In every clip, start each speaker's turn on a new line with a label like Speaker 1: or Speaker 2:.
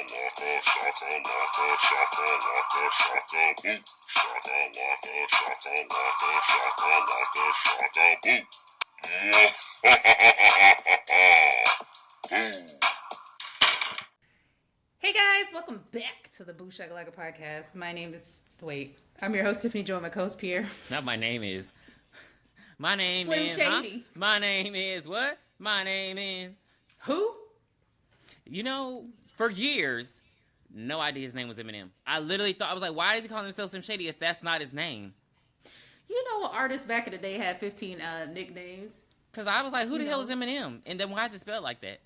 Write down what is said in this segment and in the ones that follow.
Speaker 1: Hey guys, welcome back to the Boo Shakalaka podcast. My name is, I'm your host, Tiffany Joy, my co-host, Pierre.
Speaker 2: Not my name is. My name
Speaker 1: Slim
Speaker 2: is.
Speaker 1: Shady.
Speaker 2: Huh? My name is what? My name is.
Speaker 1: Who?
Speaker 2: You know, for years, no idea his name was Eminem. I literally thought, I was like, why does he call himself Slim Shady if that's not his name?
Speaker 1: You know, artists back in the day had 15 nicknames.
Speaker 2: Because I was like, who the hell is Eminem? And then why is it spelled like that?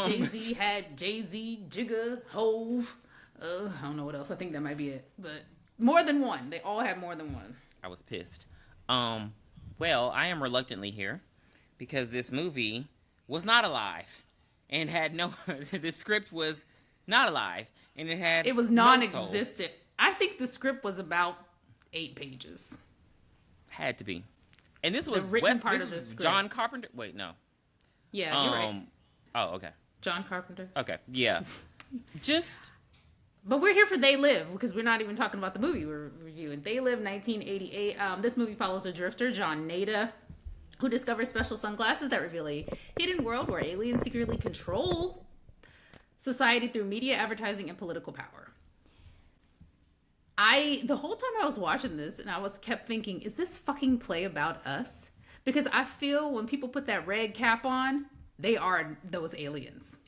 Speaker 1: Jay-Z had Jay-Z, Jigga, Hove. I don't know what else. I think that might be it. But more than one. They all had more than one.
Speaker 2: I was pissed. Well, I am reluctantly here because this movie was not alive and had no. The script was not alive and it was
Speaker 1: non-existent. I think the script was about 8 pages.
Speaker 2: Had to be, and this was John Carpenter. Wait, no.
Speaker 1: Yeah, you're right.
Speaker 2: Oh, okay.
Speaker 1: John Carpenter.
Speaker 2: Okay, yeah.
Speaker 1: But we're here for They Live, because we're not even talking about the movie we're reviewing. They Live, 1988. This movie follows a drifter, John Nader, who discovers special sunglasses that reveal a hidden world where aliens secretly control society through media, advertising, and political power. The whole time I was watching this, and I kept thinking, is this fucking play about us? Because I feel when people put that red cap on, they are those aliens.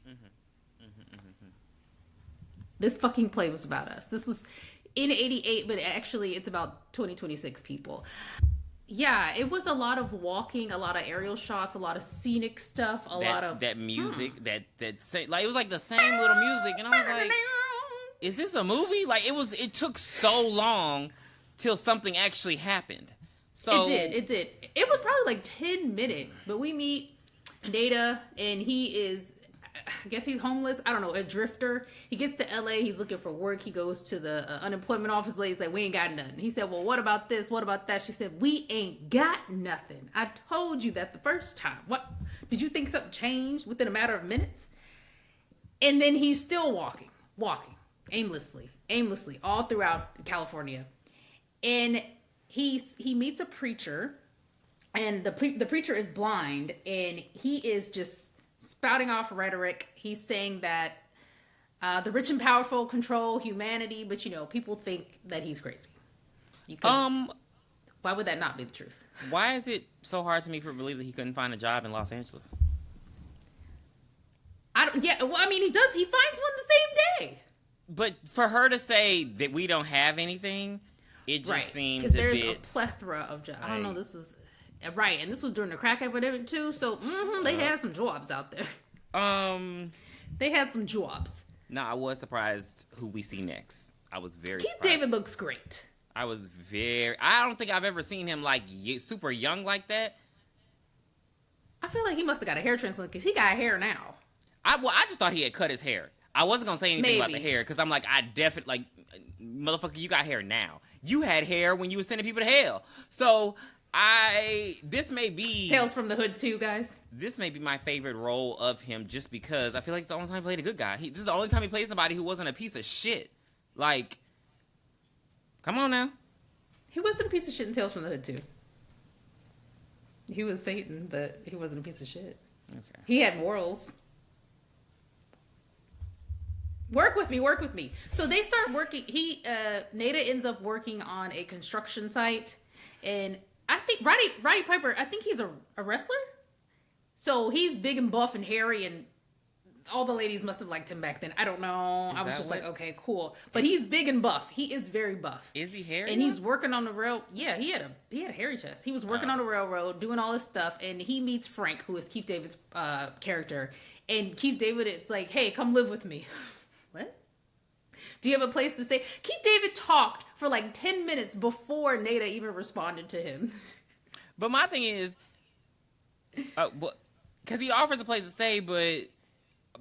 Speaker 1: This fucking play was about us. This was in 88, but actually it's about 2026 people. Yeah, it was a lot of walking, a lot of aerial shots, a lot of scenic stuff, a lot of
Speaker 2: that music, like it was like the same little music, and I was like, is this a movie? Like it took so long till something actually happened. So
Speaker 1: it did. It was probably like 10 minutes, but we meet Data, and he is, I guess he's homeless. I don't know, a drifter. He gets to LA. He's looking for work. He goes to the unemployment office. Lady's like, we ain't got nothing. He said, well, what about this? What about that? She said, we ain't got nothing. I told you that the first time. What? Did you think something changed within a matter of minutes? And then he's still walking aimlessly, all throughout California. And he meets a preacher. And the preacher is blind, and he is just spouting off rhetoric. He's saying that the rich and powerful control humanity, but people think that he's crazy. Why would that not be the truth?
Speaker 2: Why is it so hard to me to believe that he couldn't find a job in Los Angeles?
Speaker 1: He does. He finds one the same day.
Speaker 2: But for her to say that we don't have anything, it just seems
Speaker 1: because there's a plethora of jobs. I don't know. This was. Right, and this was during the crack epidemic too, so they had some jobs out there. They had some jobs.
Speaker 2: No, I was surprised who we see next. I was very
Speaker 1: Keith
Speaker 2: surprised.
Speaker 1: David looks great.
Speaker 2: I don't think I've ever seen him like super young like that.
Speaker 1: I feel like he must have got a hair transplant because he got hair now.
Speaker 2: I just thought he had cut his hair. I wasn't going to say anything about the hair because I'm like, motherfucker, you got hair now. You had hair when you were sending people to hell. So... this may be
Speaker 1: Tales from the Hood 2, guys.
Speaker 2: This may be my favorite role of him just because I feel like it's the only time he played a good guy. This is the only time he played somebody who wasn't a piece of shit. Like, come on now.
Speaker 1: He wasn't a piece of shit in Tales from the Hood 2. He was Satan, but he wasn't a piece of shit. Okay. He had morals. Work with me. So they start working. Nada ends up working on a construction site, and I think Roddy Piper, I think he's a wrestler. So he's big and buff and hairy, and all the ladies must have liked him back then. I don't know. I was just like, okay, cool. But he's big and buff. He is very buff.
Speaker 2: Is he hairy?
Speaker 1: And he's working on the rail. Yeah, he had a hairy chest. He was working on the railroad, doing all this stuff, and he meets Frank, who is Keith David's character. And Keith David, it's like, hey, come live with me. What? Do you have a place to stay? Keith David talked for like 10 minutes before Nada even responded to him.
Speaker 2: But my thing is, because he offers a place to stay, but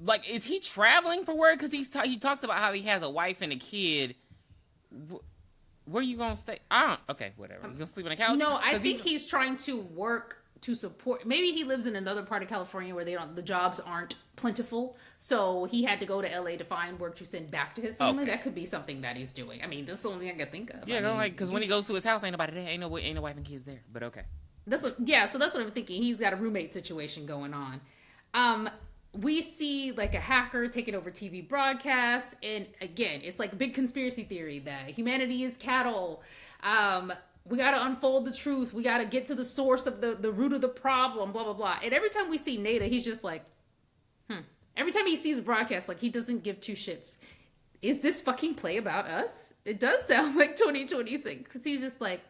Speaker 2: like, is he traveling for work? Because he talks about how he has a wife and a kid. Where you gonna stay? Okay, whatever. You gonna sleep on the couch?
Speaker 1: No, I think he's trying to work to support. Maybe he lives in another part of California where the jobs aren't plentiful, so he had to go to LA to find work to send back to his family. Okay. That could be something that he's doing. I mean, that's the only thing I can think of.
Speaker 2: Yeah, like because when he goes to his house, ain't nobody there, ain't no wife and kids there. But okay,
Speaker 1: so that's what I'm thinking. He's got a roommate situation going on. We see like a hacker taking over TV broadcasts, and again, it's like a big conspiracy theory that humanity is cattle. We got to unfold the truth. We got to get to the source of the root of the problem, blah, blah, blah. And every time we see Nada, he's just like, Every time he sees a broadcast, like, he doesn't give two shits. Is this fucking play about us? It does sound like 2026. Because he's just like,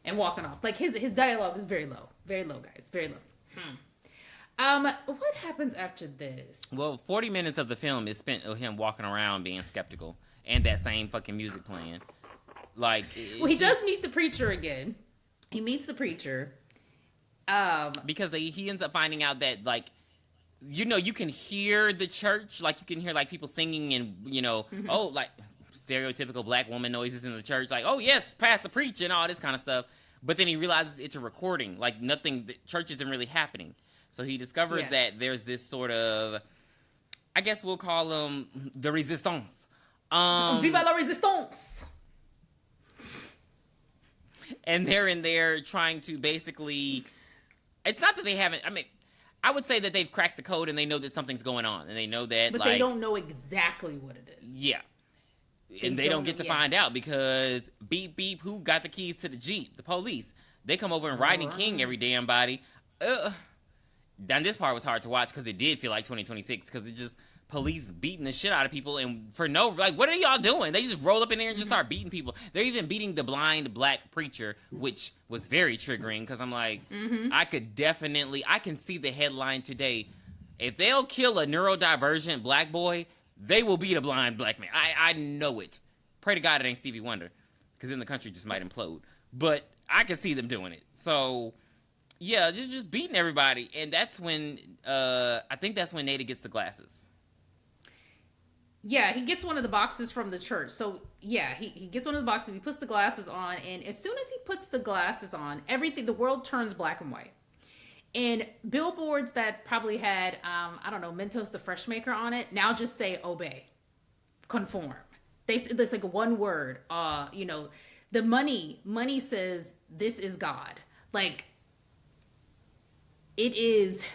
Speaker 1: and walking off. Like, his dialogue is very low. Very low, guys. Very low. What happens after this?
Speaker 2: Well, 40 minutes of the film is spent of him walking around being skeptical. And that same fucking music playing. Like,
Speaker 1: well, he does meet the preacher again. He meets the preacher.
Speaker 2: Because he ends up finding out that, like, you know, you can hear the church. Like, you can hear, like, people singing and, you know, oh, like, stereotypical black woman noises in the church. Like, oh, yes, past the preacher and all this kind of stuff. But then he realizes it's a recording. Like, nothing, the church isn't really happening. So he discovers that there's this sort of, I guess we'll call them the resistance.
Speaker 1: Viva la resistance!
Speaker 2: And they're in there trying to basically, it's not that they haven't, I mean, I would say that they've cracked the code and they know that something's going on. And they know that,
Speaker 1: but they don't know exactly what it is.
Speaker 2: Yeah. And they don't get to find out because beep, beep, who got the keys to the Jeep? The police. They come over and Rodney King every damn body. Then this part was hard to watch because it did feel like 2026 because it just police beating the shit out of people and for no, like, what are y'all doing? They just roll up in there and just start beating people. They're even beating the blind black preacher, which was very triggering because I'm like, I can see the headline today. If they'll kill a neurodivergent black boy, they will beat a blind black man. I know it. Pray to God it ain't Stevie Wonder because then the country just might implode. But I can see them doing it. So, yeah, just beating everybody. And that's when, I think that's when Nada gets the glasses.
Speaker 1: Yeah, he gets one of the boxes from the church. So, yeah, he gets one of the boxes. He puts the glasses on. And as soon as he puts the glasses on, the world turns black and white. And billboards that probably had, I don't know, Mentos the Fresh Maker on it, now just say obey, conform. There's like one word, you know, the money says this is God. Like, it is...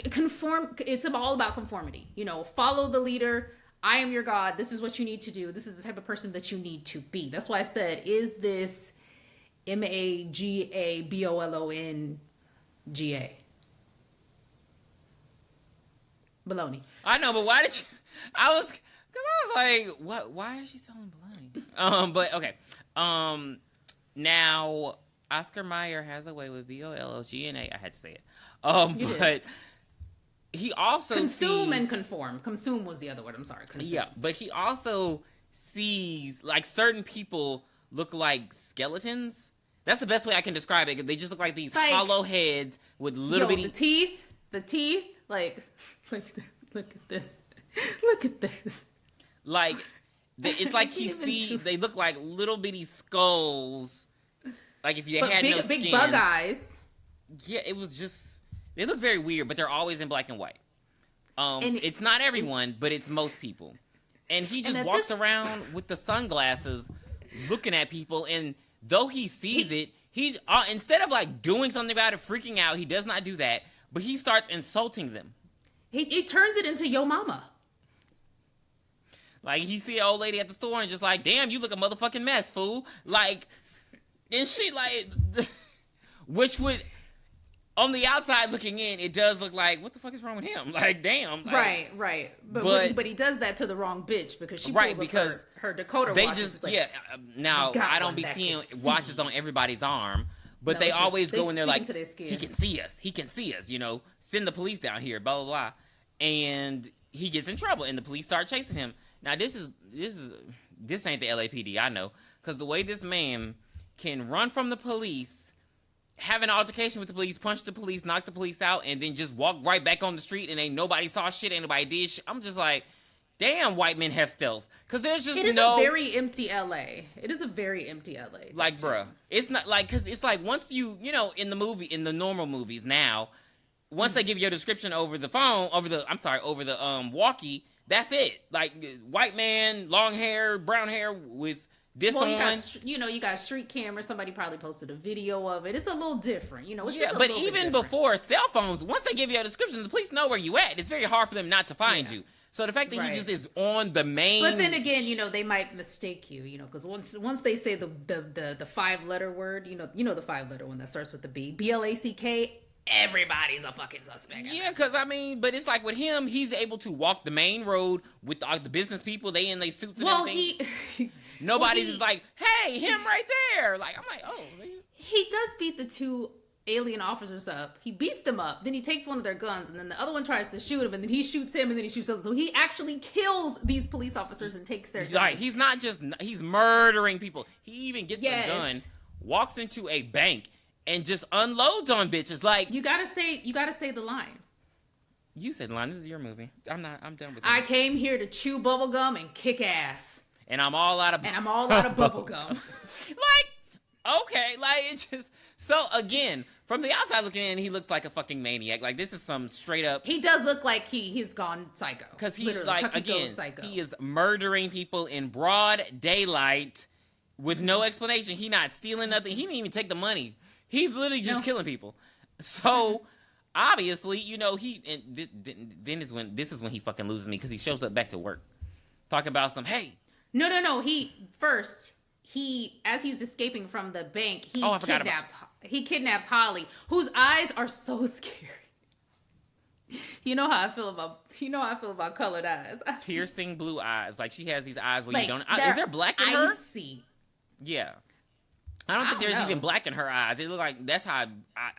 Speaker 1: conform. It's all about conformity. You know, follow the leader. I am your God. This is what you need to do. This is the type of person that you need to be. That's why I said, is this MAGABOLONGA? Baloney.
Speaker 2: I know, but why did you? Because I was like, what? Why is she selling baloney? But okay. Now Oscar Mayer has a way with BOLOGNA. I had to say it. But he also
Speaker 1: consume and conform. Consume was the other word. I'm sorry. Consume.
Speaker 2: Yeah, but he also sees like certain people look like skeletons. That's the best way I can describe it. They just look like these hollow heads with little bitty
Speaker 1: the teeth. Like, look at this. Look at this.
Speaker 2: Like, it's like they look like little bitty skulls. Like if you had no skin.
Speaker 1: Big bug eyes.
Speaker 2: Yeah, it was just. They look very weird, but they're always in black and white. It's not everyone, but it's most people. And he just walks around with the sunglasses looking at people. And though he sees it, he instead of like doing something about it, freaking out, he does not do that. But he starts insulting them.
Speaker 1: He turns it into yo mama.
Speaker 2: Like he see an old lady at the store and just like, damn, you look a motherfucking mess, fool. Like, and she like, which would... On the outside looking in, it does look like, what the fuck is wrong with him? Like, damn. Like,
Speaker 1: right. But he does that to the wrong bitch because she pulls up her Dakota
Speaker 2: they
Speaker 1: watch.
Speaker 2: Just, like, now, I don't be seeing watches on everybody's arm, but they always go in there like, he can see us, you know, send the police down here, blah, blah, blah. And he gets in trouble and the police start chasing him. Now, this ain't the LAPD, I know, because the way this man can run from the police, have an altercation with the police, punch the police, knock the police out, and then just walk right back on the street and ain't nobody saw shit, ain't nobody did shit. I'm just like, damn, white men have stealth. Because there's just
Speaker 1: It is
Speaker 2: no...
Speaker 1: a very empty LA. It is a very empty LA.
Speaker 2: Like, bruh, it's not like... Because it's like once you know, in the normal movies now, once they give you a description over the phone, over the walkie, that's it. Like, white man, long hair, brown hair with this on.
Speaker 1: You got street camera. Somebody probably posted a video of it. It's a little different. It's
Speaker 2: yeah,
Speaker 1: just a
Speaker 2: but
Speaker 1: little
Speaker 2: even
Speaker 1: bit different.
Speaker 2: before cell phones, once they give you a description, the police know where you at. It's very hard for them not to find you. So the fact that he just is on the main...
Speaker 1: But then again, they might mistake you, because once they say the 5-letter word, the 5-letter one that starts with the B, BLACK, everybody's a fucking suspect.
Speaker 2: Yeah, because but it's like with him, he's able to walk the main road with the business people. They in their suits and everything. Nobody's just like, hey, him right there. Like, I'm like, oh.
Speaker 1: He does beat the 2 alien officers up. He beats them up. Then he takes one of their guns, and then the other one tries to shoot him, and then he shoots him, and then he shoots them. So he actually kills these police officers and takes their guns.
Speaker 2: Like, he's murdering people. He even gets a gun, walks into a bank, and just unloads on bitches. Like,
Speaker 1: you gotta say the line.
Speaker 2: You said the line. This is your movie. I'm done with it.
Speaker 1: I came here to chew bubblegum and kick ass.
Speaker 2: And I'm all out of
Speaker 1: bubblegum.
Speaker 2: Like, okay, like, it's just... So, again, from the outside looking in, he looks like a fucking maniac. Like, this is some straight up...
Speaker 1: He does look like he's gone psycho.
Speaker 2: Because he's like, again, he is murdering people in broad daylight with no explanation. He not stealing nothing. He didn't even take the money. He's literally just killing people. So, obviously, this is when he fucking loses me, because he shows up back to work. Talking about some, hey... No.
Speaker 1: As he's escaping from the bank, he kidnaps Holly, whose eyes are so scary. You know how I feel about colored eyes.
Speaker 2: Piercing blue eyes. Like, she has these eyes where you don't... Is there black in her?
Speaker 1: Icy.
Speaker 2: Yeah. I don't think there's even black in her eyes. It look like that's how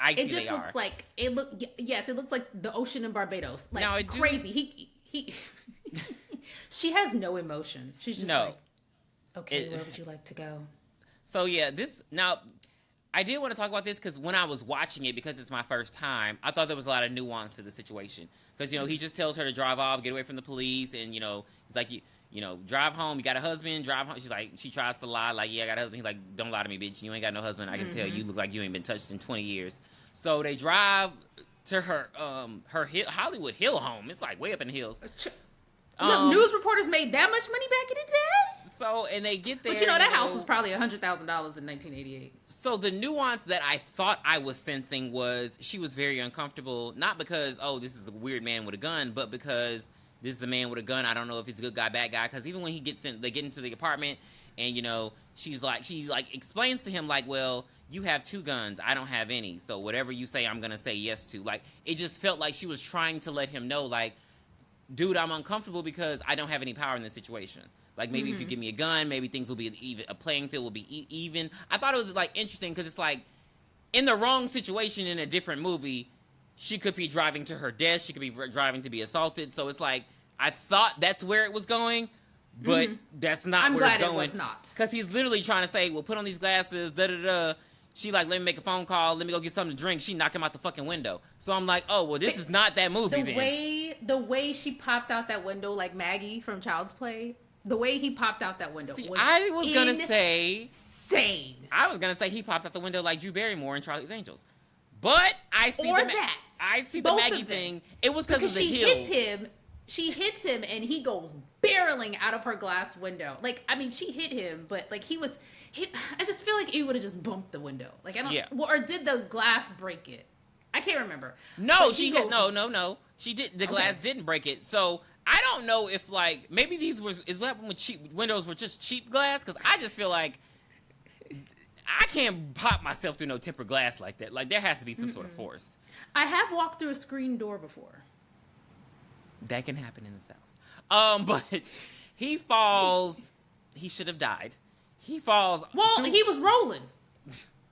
Speaker 2: icy
Speaker 1: it just
Speaker 2: they
Speaker 1: looks
Speaker 2: are.
Speaker 1: like it looks like the ocean in Barbados. Like, crazy. He she has no emotion. She's just like, okay, where would you like to go?
Speaker 2: So yeah, I did want to talk about this because when I was watching it, because it's my first time, I thought there was a lot of nuance to the situation. Because, he just tells her to drive off, get away from the police, and, he's like, drive home, you got a husband, drive home. She's like, she tries to lie, like, yeah, I got a husband. He's like, don't lie to me, bitch. You ain't got no husband. I can tell you look like you ain't been touched in 20 years. So they drive to her Hollywood Hill home. It's like way up in the hills.
Speaker 1: Look, news reporters made that much money back in the day.
Speaker 2: So, and they get there.
Speaker 1: But that house was probably $100,000 in 1988.
Speaker 2: So the nuance that I thought I was sensing was she was very uncomfortable, not because, this is a weird man with a gun, but because this is a man with a gun. I don't know if he's a good guy, bad guy. Because even when they get into the apartment, and she explains to him like, well, you have 2 guns, I don't have any. So whatever you say, I'm gonna say yes to. Like, it just felt like she was trying to let him know, like, dude, I'm uncomfortable because I don't have any power in this situation. Like, maybe if you give me a gun, maybe things will be even. A playing field will be even. I thought it was, like, interesting because it's like, in the wrong situation in a different movie, she could be driving to her death. She could be driving to be assaulted. So it's like, I thought that's where it was going, but that's not where it's going. I'm glad it was not. Because he's literally trying to say, well, put on these glasses, da-da-da. She like, let me make a phone call. Let me go get something to drink. She knocked him out the fucking window. So I'm like, oh, well, this is not that movie then.
Speaker 1: The way she popped out that window, like Maggie from Child's Play, the way he popped out that window was
Speaker 2: I was going to say...
Speaker 1: insane.
Speaker 2: I was going to say he popped out the window like Drew Barrymore in Charlie's Angels. But I see the Maggie thing. It was because of the hills.
Speaker 1: She hits him and he goes barreling out of her glass window. Like, I mean, she hit him, but like I just feel like he would have just bumped the window. Like, I don't. Yeah. Well, or did the glass break it? I can't remember.
Speaker 2: No, no. She did. The glass didn't break it. So I don't know if like maybe is what happened with cheap windows were just cheap glass. Because I just feel like I can't pop myself through no tempered glass like that. Like there has to be some sort of force.
Speaker 1: I have walked through a screen door before.
Speaker 2: That can happen in the South. But he falls. He should have died. He falls.
Speaker 1: Well, he was rolling.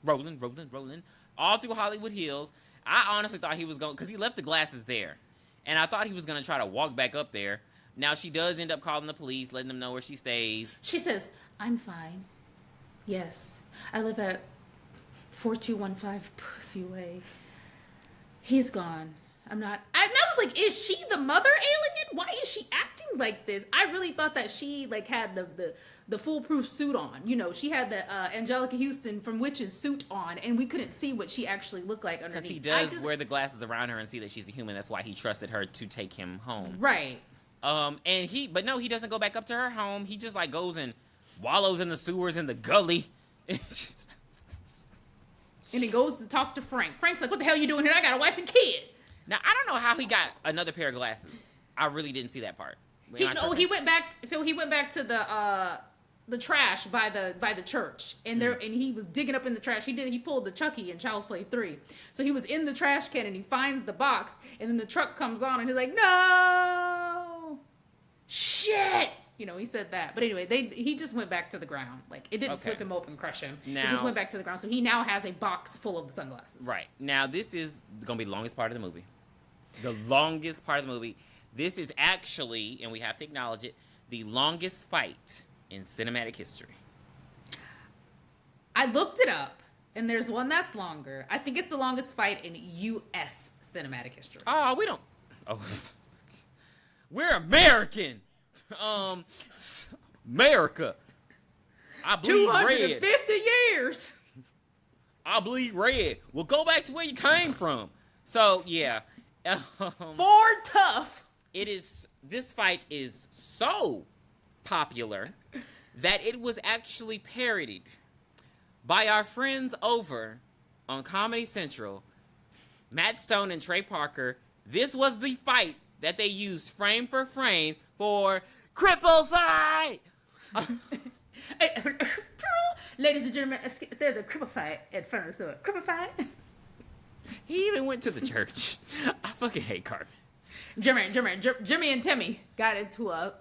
Speaker 2: rolling. All through Hollywood Hills. I honestly thought he was going, because he left the glasses there. And I thought he was going to try to walk back up there. Now, she does end up calling the police, letting them know where she stays.
Speaker 1: She says, I'm fine. Yes. I live at 4215 Pussy Way. He's gone. I'm not. I was like, is she the mother alien? Why is she acting like this? I really thought that she like had the foolproof suit on. You know, she had the Angelica Houston from Witches suit on, and we couldn't see what she actually looked like underneath.
Speaker 2: Because he does wear the glasses around her and see that she's a human. That's why he trusted her to take him home.
Speaker 1: Right.
Speaker 2: But no, he doesn't go back up to her home. He just like goes and wallows in the sewers in the gully.
Speaker 1: And he goes to talk to Frank. Frank's like, what the hell you doing here? I got a wife and kid.
Speaker 2: Now, I don't know how he got another pair of glasses. I really didn't see that part.
Speaker 1: He went back. So he went back to the trash by the church, and and he was digging up in the trash. He pulled the Chucky in Child's Play 3. So he was in the trash can, and he finds the box, and then the truck comes on, and he's like, no, shit. You know, he said that. But anyway, he just went back to the ground. Like, it didn't flip him open and crush him. It just went back to the ground. So he now has a box full of the sunglasses. Right.
Speaker 2: Now, this is going to be the longest part of the movie. The longest part of the movie. This is actually, and we have to acknowledge it, the longest fight in cinematic history.
Speaker 1: I looked it up, and there's one that's longer. I think it's the longest fight in U.S. cinematic history.
Speaker 2: Oh, we don't... Oh. We're American! America. I bleed
Speaker 1: 250
Speaker 2: red.
Speaker 1: years.
Speaker 2: I bleed red. Well, go back to where you came from. So, yeah.
Speaker 1: Ford tough.
Speaker 2: This fight is so popular that it was actually parodied by our friends over on Comedy Central, Matt Stone and Trey Parker. This was the fight that they used frame for frame for Cripple Fight!
Speaker 1: Ladies and gentlemen, there's a cripple fight in front of the store. Cripple fight?
Speaker 2: He even went to the church. I fucking hate Cartman.
Speaker 1: Jimmy and Timmy got into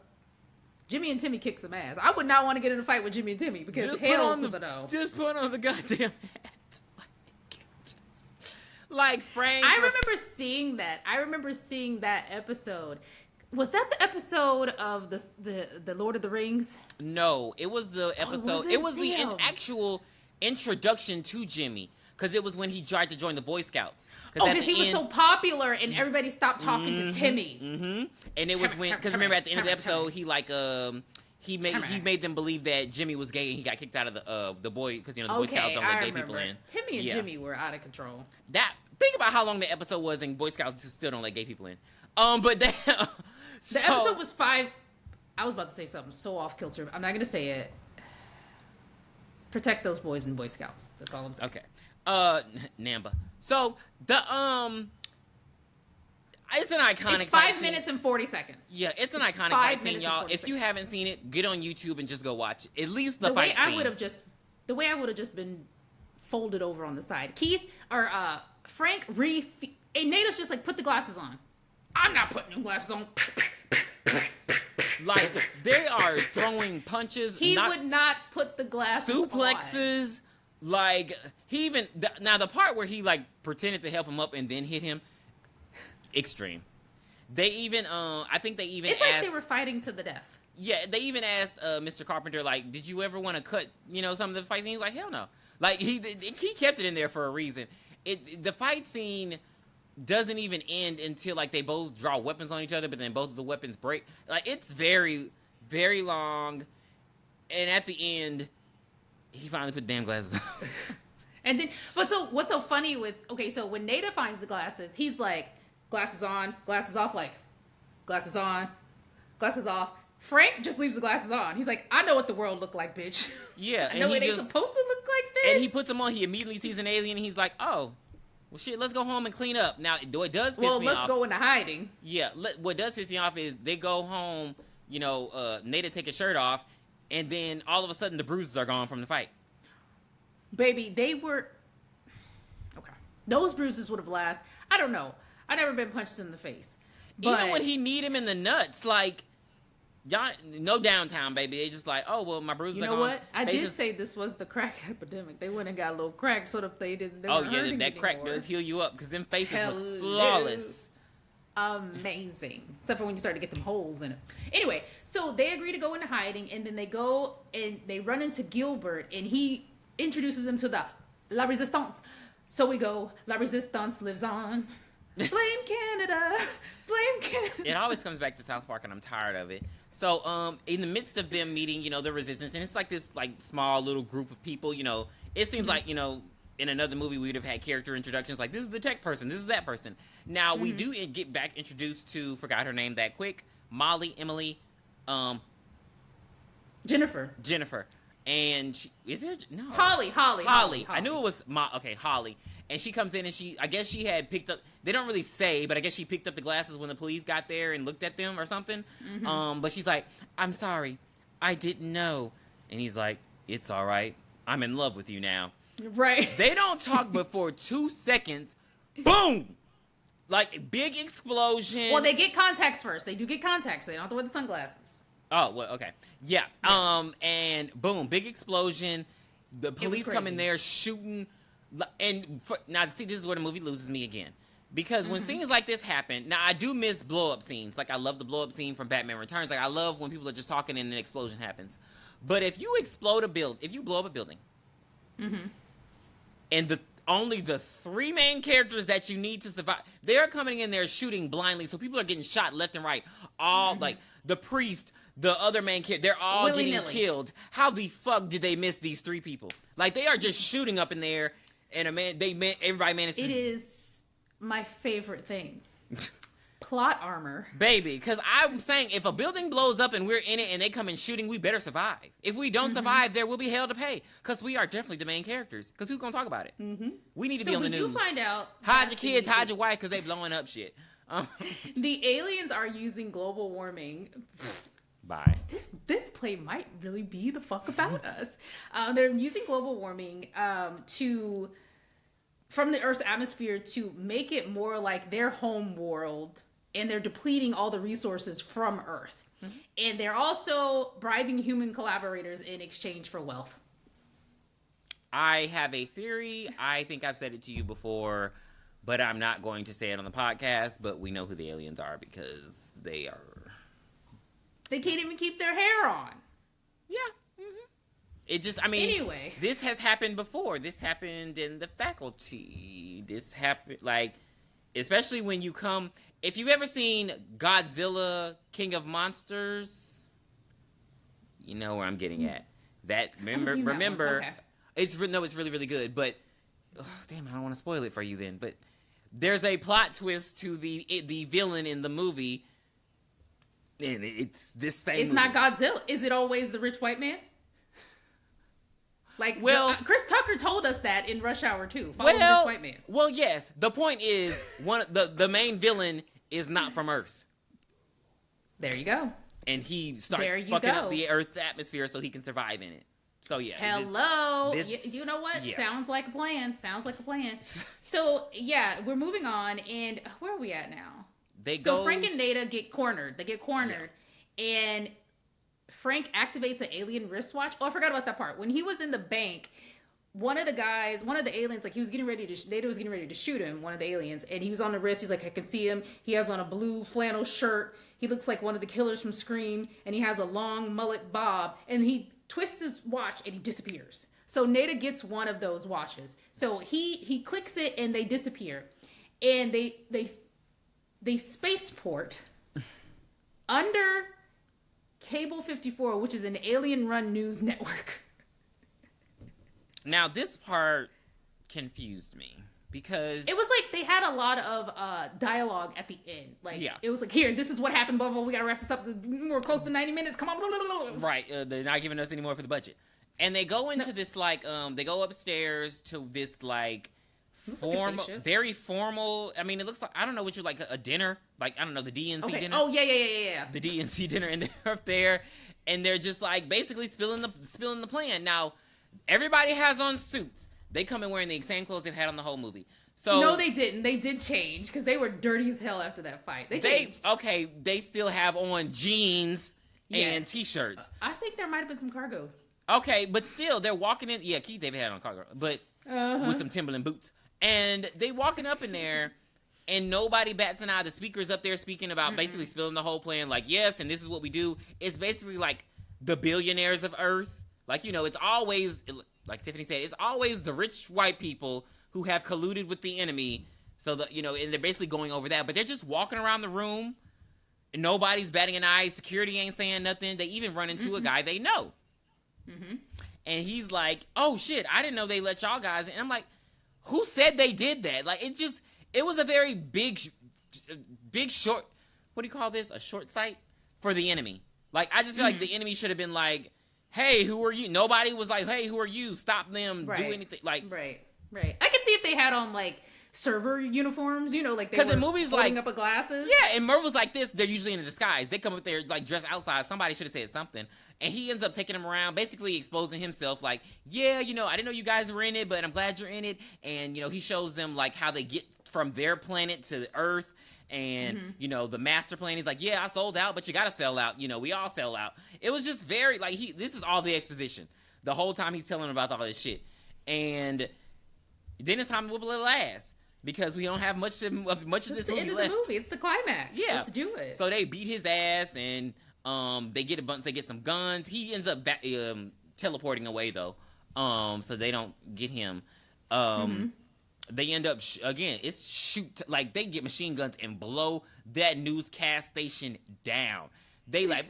Speaker 1: Jimmy and Timmy kicked some ass. I would not want to get in a fight with Jimmy and Timmy because
Speaker 2: just
Speaker 1: hell to the no.
Speaker 2: Just put on the goddamn hat. Like Frank.
Speaker 1: I remember seeing that episode. Was that the episode of the Lord of the Rings?
Speaker 2: No, it was the episode. It was the actual introduction to Jimmy, because it was when he tried to join the Boy Scouts.
Speaker 1: Because he was so popular and everybody stopped talking to Timmy.
Speaker 2: Mm-hmm. And it was because remember at the end of the episode he like he made them believe that Jimmy was gay and he got kicked out of the boy because the Boy Scouts don't let gay people in.
Speaker 1: Timmy and Jimmy were out of control.
Speaker 2: Think about how long the episode was and Boy Scouts still don't let gay people in. But that.
Speaker 1: The episode was 5. I was about to say something so off kilter. I'm not gonna say it. Protect those boys and Boy Scouts. That's all I'm saying.
Speaker 2: Okay. Namba. So the it's an iconic.
Speaker 1: It's 5 minutes and 40 seconds.
Speaker 2: Yeah, it's an iconic fight scene, y'all. If you haven't seen it, get on YouTube and just go watch it. At least the fight scene.
Speaker 1: The way I would have just been folded over on the side. Keith or Frank and Nada's just like, put the glasses on. I'm not putting them glasses on.
Speaker 2: Like, they are throwing punches.
Speaker 1: He would not put the glasses
Speaker 2: suplexes. On. Like, he even... Now, the part where he, like, pretended to help him up and then hit him, extreme. They even... I think they even
Speaker 1: asked... It's like they were fighting to the death.
Speaker 2: Yeah, they even asked Mr. Carpenter, like, did you ever want to cut, some of the fight scenes? He was like, hell no. Like, he kept it in there for a reason. The fight scene... doesn't even end until like they both draw weapons on each other, but then both of the weapons break. Like, it's very, very long, and at the end, he finally put the damn glasses on.
Speaker 1: And then, what's so funny with so when Nada finds the glasses, he's like, glasses on, glasses off, like glasses on, glasses off. Frank just leaves the glasses on. He's like, I know what the world looked like, bitch.
Speaker 2: Yeah,
Speaker 1: I know it ain't supposed to look like this.
Speaker 2: And he puts them on. He immediately sees an alien, and he's like, oh. Well, shit, let's go home and clean up. Now, it does piss me off.
Speaker 1: Well, let's go into hiding.
Speaker 2: Yeah, what does piss me off is they go home, Nada take his shirt off, and then all of a sudden the bruises are gone from the fight.
Speaker 1: Baby, they were... Okay. Those bruises would have lasted. I don't know. I've never been punched in the face. But...
Speaker 2: Even when he kneed him in the nuts, like... Y'all, no downtown, baby. They just like, oh, well, my bruises are gone.
Speaker 1: You know what? I did say this was the crack epidemic. They went and got a little crack so that they didn't.
Speaker 2: Oh yeah, that crack does heal you up because them faces look flawless.
Speaker 1: Amazing, except for when you start to get them holes in it. Anyway, so they agree to go into hiding, and then they go and they run into Gilbert, and he introduces them to the La Resistance. So we go, La Resistance lives on. Blame Canada. Blame Canada.
Speaker 2: It always comes back to South Park, and I'm tired of it. So, in the midst of them meeting, the resistance, and it's like this, like, small little group of people, it seems like, in another movie, we would have had character introductions, like, this is the tech person, this is that person. Now, we do get back introduced to, forgot her name that quick, Emily, Jennifer. And is there, no.
Speaker 1: Holly.
Speaker 2: I knew it was, Holly. And she comes in and I guess she had picked up, they don't really say, but I guess she picked up the glasses when the police got there and looked at them or something. But she's like, I'm sorry, I didn't know. And he's like, it's all right, I'm in love with you now.
Speaker 1: Right.
Speaker 2: They don't talk but for 2 seconds. Boom! Like, big explosion.
Speaker 1: Well, they get contacts first. They do get contacts. They don't have to wear the sunglasses.
Speaker 2: Oh, well, okay. Yeah. Yes. And boom, big explosion. The police come in there shooting. And now, see, this is where the movie loses me again. Because when scenes like this happen, now I do miss blow-up scenes. Like, I love the blow-up scene from Batman Returns. Like, I love when people are just talking and an explosion happens. But if you blow up a building, and only the 3 main characters that you need to survive, they're coming in there shooting blindly, so people are getting shot left and right. All, like, the priest, the other main character, they're all getting killed. How the fuck did they miss these 3 people? Like, they are just shooting up in there, and everybody managed to...
Speaker 1: It is my favorite thing. Plot armor.
Speaker 2: Baby, because I'm saying, if a building blows up and we're in it and they come in shooting, we better survive. If we don't survive, there will be hell to pay. Because we are definitely the main characters. Because who's going to talk about it? We need to be on the news.
Speaker 1: So we do find out...
Speaker 2: Hide your kids, hide your wife, because they blowing up shit.
Speaker 1: The aliens are using global warming...
Speaker 2: Bye.
Speaker 1: This play might really be the fuck about us. They're using global warming from the Earth's atmosphere to make it more like their home world, and they're depleting all the resources from Earth. And they're also bribing human collaborators in exchange for wealth.
Speaker 2: I have a theory. I think I've said it to you before, but I'm not going to say it on the podcast, but we know who the aliens are because they are...
Speaker 1: They can't even keep their hair on.
Speaker 2: Yeah. It just, I mean,
Speaker 1: anyway,
Speaker 2: this has happened before. This happened in The Faculty. This happened, like, especially when you come, if you've ever seen Godzilla, King of Monsters, you know where I'm getting at. Remember,
Speaker 1: okay.
Speaker 2: It's really, really good, but, damn, I don't want to spoil it for you then, but there's a plot twist to the villain in the movie. And it's this same
Speaker 1: It's
Speaker 2: movie.
Speaker 1: not Godzilla. Is it always the rich white man? Like, well, Chris Tucker told us that in Rush Hour 2. Follow the rich white man.
Speaker 2: Well, yes. The point is, the main villain is not from Earth.
Speaker 1: There you go.
Speaker 2: And he starts fucking up the Earth's atmosphere so he can survive in it. So, yeah.
Speaker 1: Hello. You know what? Yeah. Sounds like a plan. So, yeah, we're moving on. And where are we at now? Frank and Nada get cornered. And Frank activates an alien wristwatch. Oh, I forgot about that part. When he was in the bank, one of the aliens, like, Nada was getting ready to shoot him, one of the aliens, and he was on the wrist. He's like, I can see him. He has on a blue flannel shirt. He looks like one of the killers from Scream, and he has a long mullet bob, and he twists his watch and he disappears. So Nada gets one of those watches. So he clicks it and they disappear. And they spaceport under Cable 54, which is an alien-run news network.
Speaker 2: Now, this part confused me because...
Speaker 1: It was like they had a lot of dialogue at the end. Like, It was like, here, this is what happened, blah, blah, blah, we gotta wrap this up. We're close to 90 minutes, come on, blah, blah, blah, blah.
Speaker 2: Right, they're not giving us any more for the budget. And they go into this, like, they go upstairs to this, like... very formal. I mean, it looks like, I don't know what like a dinner, like, I don't know, the DNC dinner.
Speaker 1: Oh yeah.
Speaker 2: The DNC dinner, and they're up there, and they're just like basically spilling the plan. Now, everybody has on suits. They come in wearing the same clothes they've had on the whole movie. So
Speaker 1: no, they didn't. They did change because they were dirty as hell after that fight. They changed.
Speaker 2: Okay, they still have on jeans and t-shirts.
Speaker 1: I think there might have been some cargo.
Speaker 2: Okay, but still, they're walking in. Yeah, Keith David had on cargo, but with some Timberland boots. And they walking up in there, and nobody bats an eye. The speaker's up there speaking about basically spilling the whole plan. Like, yes, and this is what we do. It's basically like the billionaires of Earth. Like, you know, it's always, like Tiffany said, it's always the rich white people who have colluded with the enemy So and they're basically going over that, but they're just walking around the room. And nobody's batting an eye. Security ain't saying nothing. They even run into a guy they know. Mm-hmm. And he's like, "Oh shit, I didn't know they let y'all guys in." And I'm like, "Who said they did that?" Like it was a very big short. What do you call this? A short sight for the enemy. Like I just feel like the enemy should have been like, "Hey, who are you?" Nobody was like, "Hey, who are you?" Stop them. Do anything. Like
Speaker 1: right. I could see if they had on like server uniforms, like they were
Speaker 2: in movies
Speaker 1: holding
Speaker 2: like
Speaker 1: up a glasses.
Speaker 2: Yeah, in Marvels like this, they're usually in a disguise. They come up there like dressed outside. Somebody should have said something. And he ends up taking him around, basically exposing himself like, yeah, I didn't know you guys were in it, but I'm glad you're in it. And, he shows them like how they get from their planet to Earth. And, the master plan, he's like, yeah, I sold out, but you got to sell out. We all sell out. It was just very, like, this is all the exposition. The whole time he's telling about all this shit. And then it's time to whoop a little ass. Because we don't have much of this movie left.
Speaker 1: It's the end of the movie. It's the climax. Yeah. Let's do it.
Speaker 2: So they beat his ass and... they get some guns. He ends up teleporting away though, so they don't get him. They end up it's shoot like they get machine guns and blow that newscast station down. They like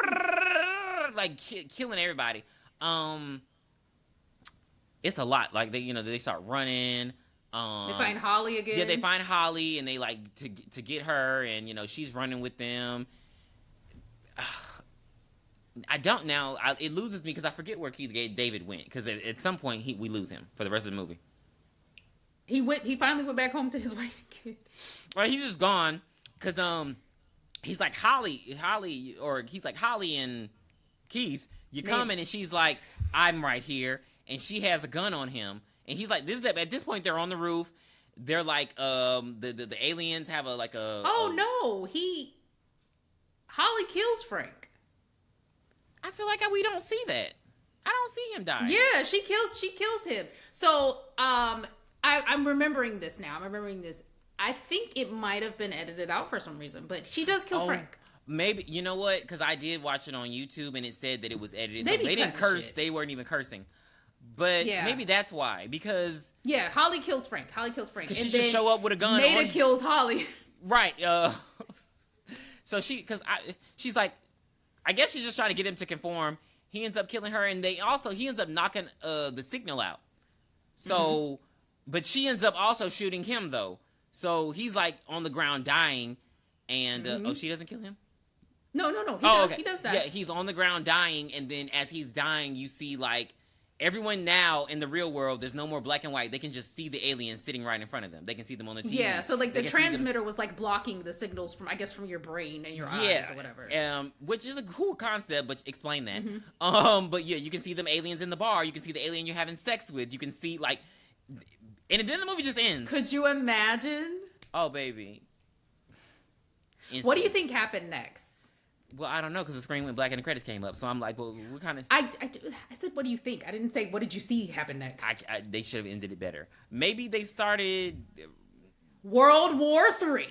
Speaker 2: killing everybody. It's a lot. Like they start running.
Speaker 1: They find Holly again.
Speaker 2: Yeah, they find Holly and they like to get her, and she's running with them. I don't now. It loses me because I forget where Keith David went. Because at some point we lose him for the rest of the movie.
Speaker 1: He finally went back home to his wife and kid.
Speaker 2: Well, he's just gone because he's like Holly, or he's like Holly and Keith. You coming? And she's like, I'm right here, and she has a gun on him, and he's like, at this point they're on the roof. They're like the aliens have a.
Speaker 1: Oh no, Holly kills Frank.
Speaker 2: I feel like we don't see that. I don't see him die.
Speaker 1: Yeah, she kills him. So, I'm remembering this now. I think it might have been edited out for some reason, but she does kill Frank.
Speaker 2: Maybe, you know what? Because I did watch it on YouTube and it said that it was edited.
Speaker 1: Maybe
Speaker 2: so they didn't curse. They weren't even cursing. But maybe that's why. Because... Yeah,
Speaker 1: Holly kills Frank.
Speaker 2: Because she just show up with a gun.
Speaker 1: Nada kills Holly.
Speaker 2: Right. So she's like... I guess she's just trying to get him to conform. He ends up killing her, and he ends up knocking the signal out. So, but she ends up also shooting him though. So he's like on the ground dying, and she doesn't kill him.
Speaker 1: No. He does die.
Speaker 2: Yeah, he's on the ground dying, and then as he's dying, you see like everyone now in the real world. There's no more black and white. They can just see the aliens sitting right in front of them. They can see them on the TV.
Speaker 1: Yeah, so like the transmitter was like blocking the signals from your brain and your eyes or whatever.
Speaker 2: Which is a cool concept, but explain that. But yeah, you can see them aliens in the bar. You can see the alien you're having sex with. You can see like, and then the movie just ends.
Speaker 1: Could you imagine?
Speaker 2: Oh baby.
Speaker 1: What do you think happened next?
Speaker 2: Well, I don't know because the screen went black and the credits came up. So I'm like, well, what kind of...
Speaker 1: I said, what do you think? I didn't say, what did you see happen next?
Speaker 2: They should have ended it better. Maybe they started...
Speaker 1: World War III.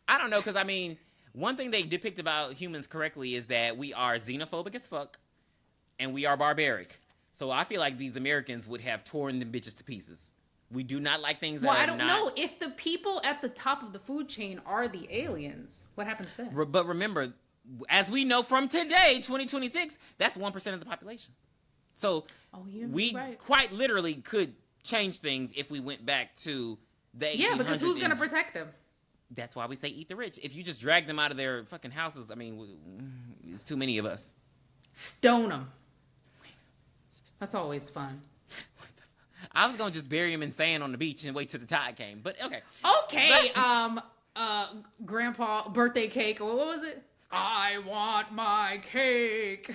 Speaker 2: I don't know because, I mean, one thing they depict about humans correctly is that we are xenophobic as fuck and we are barbaric. So I feel like these Americans would have torn them bitches to pieces. We do not like things that are not... Well, I don't know.
Speaker 1: If the people at the top of the food chain are the aliens, what happens then?
Speaker 2: But remember, as we know from today, 2026, that's 1% of the population. So we quite literally could change things if we went back to the 1800s.
Speaker 1: Yeah, because who's going to protect them?
Speaker 2: That's why we say eat the rich. If you just drag them out of their fucking houses, I mean, it's too many of us.
Speaker 1: Stone them. That's always fun.
Speaker 2: I was gonna just bury him in sand on the beach and wait till the tide came, but okay.
Speaker 1: Okay, grandpa birthday cake. What was it? I want my cake.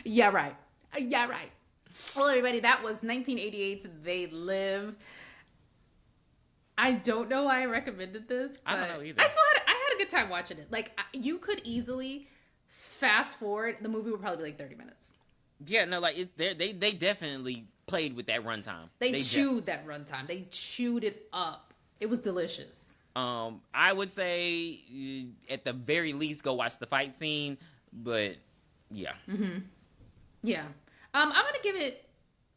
Speaker 1: Yeah, right. Well, everybody, that was 1988's They Live. I don't know why I recommended this, but I don't know either. I had a good time watching it. Like, you could easily fast forward. The movie would probably be like 30 minutes.
Speaker 2: Yeah, no, like they definitely played with that runtime.
Speaker 1: They chewed that runtime. They chewed it up. It was delicious.
Speaker 2: I would say at the very least go watch the fight scene, but yeah.
Speaker 1: Yeah. I'm gonna give it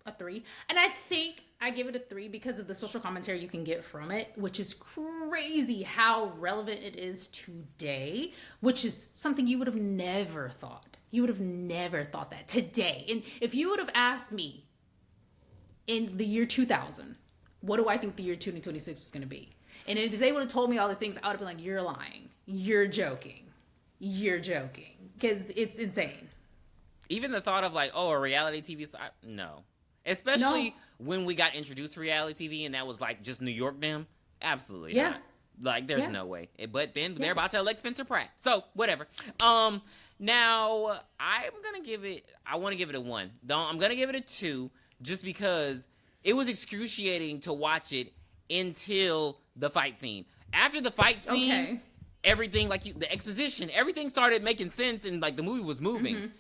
Speaker 1: a 3. And I think I give it a 3 because of the social commentary you can get from it, which is crazy how relevant it is today, which is something you would have never thought. You would have never thought that today. And if you would have asked me in the year 2000, what do I think the year 2026 is going to be? And if they would have told me all these things, I would have been like, you're lying. You're joking. You're joking. Because it's insane.
Speaker 2: Even the thought of like, oh, a reality TV star, no. Especially when we got introduced to reality TV and that was like just New York them. Absolutely not. Like, there's no way. But then they're about to elect Spencer Pratt. So, whatever. Now, I want to give it a 1. I'm going to give it a 2 just because it was excruciating to watch it until the fight scene. After the fight scene, everything, like the exposition, everything started making sense and like the movie was moving.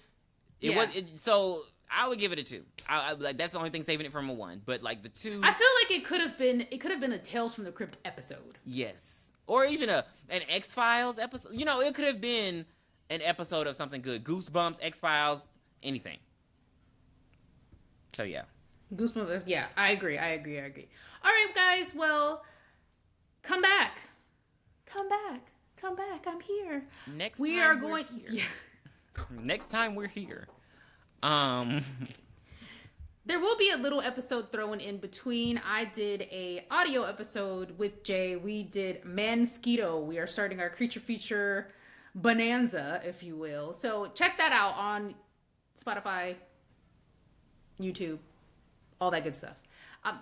Speaker 2: So I would give it a 2. I like that's the only thing saving it from a 1. But like the 2,
Speaker 1: I feel like it could have been a Tales from the Crypt episode.
Speaker 2: Yes, or even an X-Files episode. You know, it could have been an episode of something good. Goosebumps, X-Files, anything. So yeah.
Speaker 1: Goosebumps. Yeah, I agree. All right, guys. Well, come back. I'm here.
Speaker 2: Next time we're here.
Speaker 1: There will be a little episode thrown in between. I did a audio episode with Jay. We did Mansquito. We are starting our creature feature bonanza, if you will. So check that out on Spotify, YouTube, all that good stuff.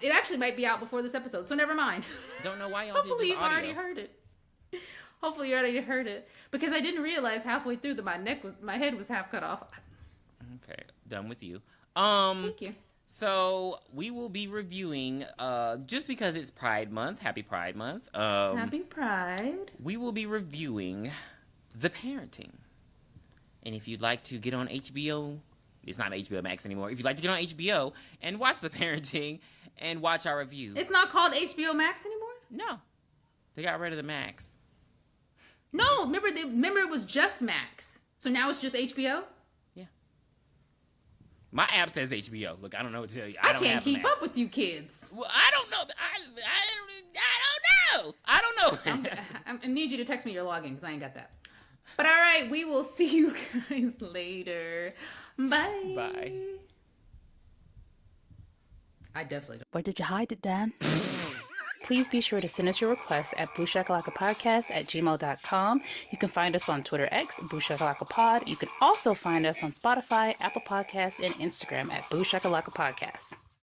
Speaker 1: It actually might be out before this episode, so never mind.
Speaker 2: Don't know why y'all
Speaker 1: Hopefully
Speaker 2: did this audio.
Speaker 1: Hopefully you already heard it. Because I didn't realize halfway through that my head was half cut off.
Speaker 2: Okay, done with you.
Speaker 1: Thank you.
Speaker 2: So we will be reviewing, just because it's Pride Month. Happy Pride Month.
Speaker 1: Happy Pride.
Speaker 2: We will be reviewing The Parenting. And if you'd like to get on HBO, it's not HBO Max anymore. If you'd like to get on HBO and watch The Parenting and watch our review.
Speaker 1: It's not called HBO Max anymore?
Speaker 2: No. They got rid of the Max.
Speaker 1: No, remember it was just Max. So now it's just HBO?
Speaker 2: Yeah. My app says HBO. Look, I don't know what to tell you.
Speaker 1: I can't keep up with you kids.
Speaker 2: Well, I don't know. I don't know.
Speaker 1: I need you to text me your login because I ain't got that. But all right, we will see you guys later. Bye.
Speaker 2: Bye.
Speaker 1: I definitely don't.
Speaker 3: Where did you hide it, Dan? Please be sure to send us your requests at blueshakalakapodcast@gmail.com. You can find us on Twitter X, blueshakalakapod. You can also find us on Spotify, Apple Podcasts, and Instagram at blueshakalakapodcast.